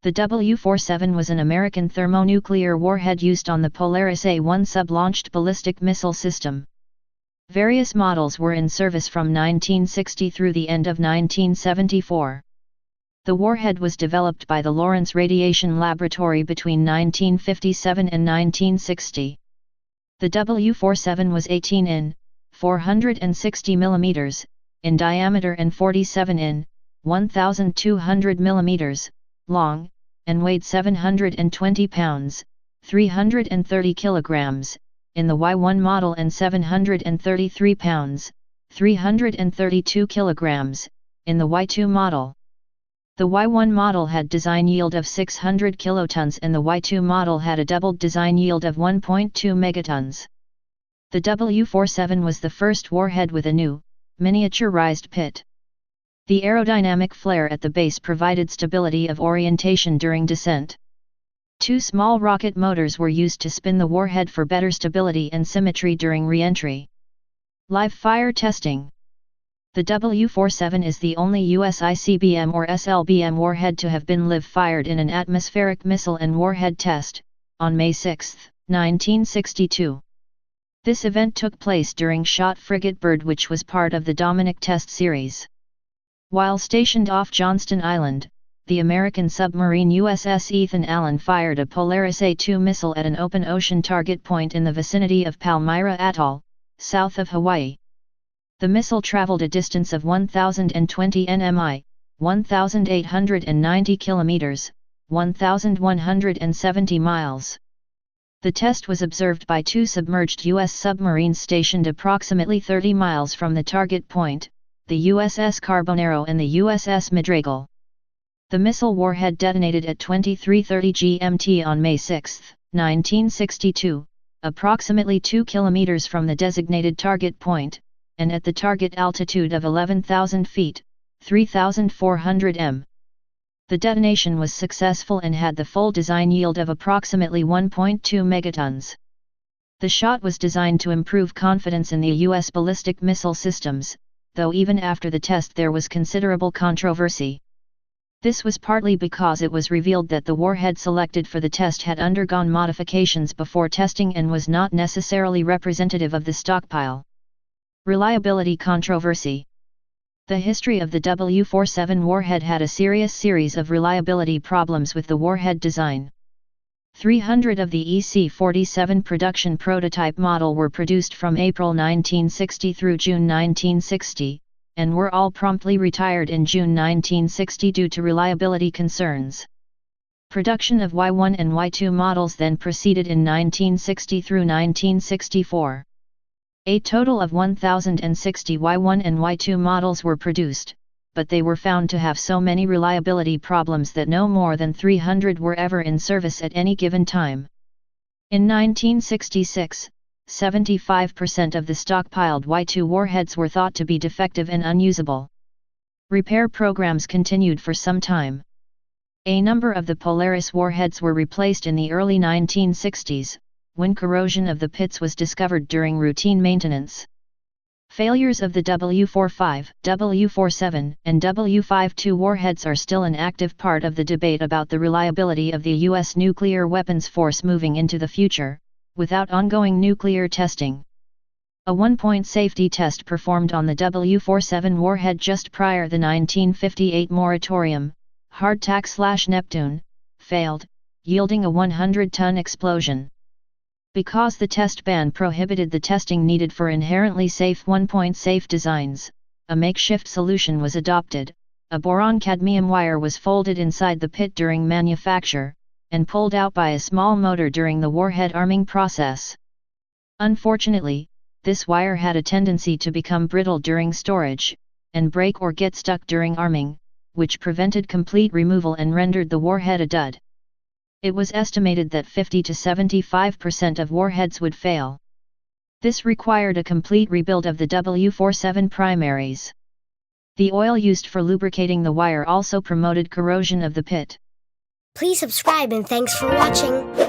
The W47 was an American thermonuclear warhead used on the Polaris A-1 sub-launched ballistic missile system. Various models were in service from 1960 through the end of 1974. The warhead was developed by the Lawrence Radiation Laboratory between 1957 and 1960. The W47 was 18 in, 460 mm, in diameter and 47 in, 1,200 mm, long, and weighed 720 pounds, 330 kilograms, in the Y1 model and 733 pounds, 332 kilograms, in the Y2 model. The Y1 model had design yield of 600 kilotons and the Y2 model had a doubled design yield of 1.2 megatons. The W47 was the first warhead with a new, miniaturized pit. The aerodynamic flare at the base provided stability of orientation during descent. Two small rocket motors were used to spin the warhead for better stability and symmetry during re-entry. Live fire testing. The W47 is the only US ICBM or SLBM warhead to have been live-fired in an atmospheric missile and warhead test, on May 6, 1962. This event took place during Shot Frigate Bird, which was part of the Dominic Test Series. While stationed off Johnston Island, the American submarine USS Ethan Allen fired a Polaris A-2 missile at an open ocean target point in the vicinity of Palmyra Atoll, south of Hawaii. The missile traveled a distance of 1,020 nmi, 1,890 kilometers, 1,170 miles. The test was observed by two submerged U.S. submarines stationed approximately 30 miles from the target point, the USS Carbonero and the USS Madrigal. The missile warhead detonated at 23:30 GMT on May 6, 1962, approximately 2 kilometers from the designated target point, and at the target altitude of 11,000 feet, 3,400 m. The detonation was successful and had the full design yield of approximately 1.2 megatons. The shot was designed to improve confidence in the U.S. ballistic missile systems, though even after the test there was considerable controversy. This was partly because it was revealed that the warhead selected for the test had undergone modifications before testing and was not necessarily representative of the stockpile. Reliability controversy. The history of the W47 warhead had a serious series of reliability problems with the warhead design. 300 of the EC-47 production prototype model were produced from April 1960 through June 1960, and were all promptly retired in June 1960 due to reliability concerns. Production of Y1 and Y2 models then proceeded in 1960 through 1964. A total of 1,060 Y1 and Y2 models were produced, but they were found to have so many reliability problems that no more than 300 were ever in service at any given time. In 1966, 75% of the stockpiled Y2 warheads were thought to be defective and unusable. Repair programs continued for some time. A number of the Polaris warheads were replaced in the early 1960s, when corrosion of the pits was discovered during routine maintenance. Failures of the W45, W47, and W52 warheads are still an active part of the debate about the reliability of the U.S. nuclear weapons force moving into the future, without ongoing nuclear testing. A one-point safety test performed on the W47 warhead just prior the 1958 moratorium, hardtack/Neptune, failed, yielding a 100-ton explosion. Because the test ban prohibited the testing needed for inherently safe one-point safe designs, a makeshift solution was adopted. A boron-cadmium wire was folded inside the pit during manufacture, and pulled out by a small motor during the warhead arming process. Unfortunately, this wire had a tendency to become brittle during storage, and break or get stuck during arming, which prevented complete removal and rendered the warhead a dud. It was estimated that 50 to 75% of warheads would fail. This required a complete rebuild of the W47 primaries. The oil used for lubricating the wire also promoted corrosion of the pit. Please subscribe and thanks for watching.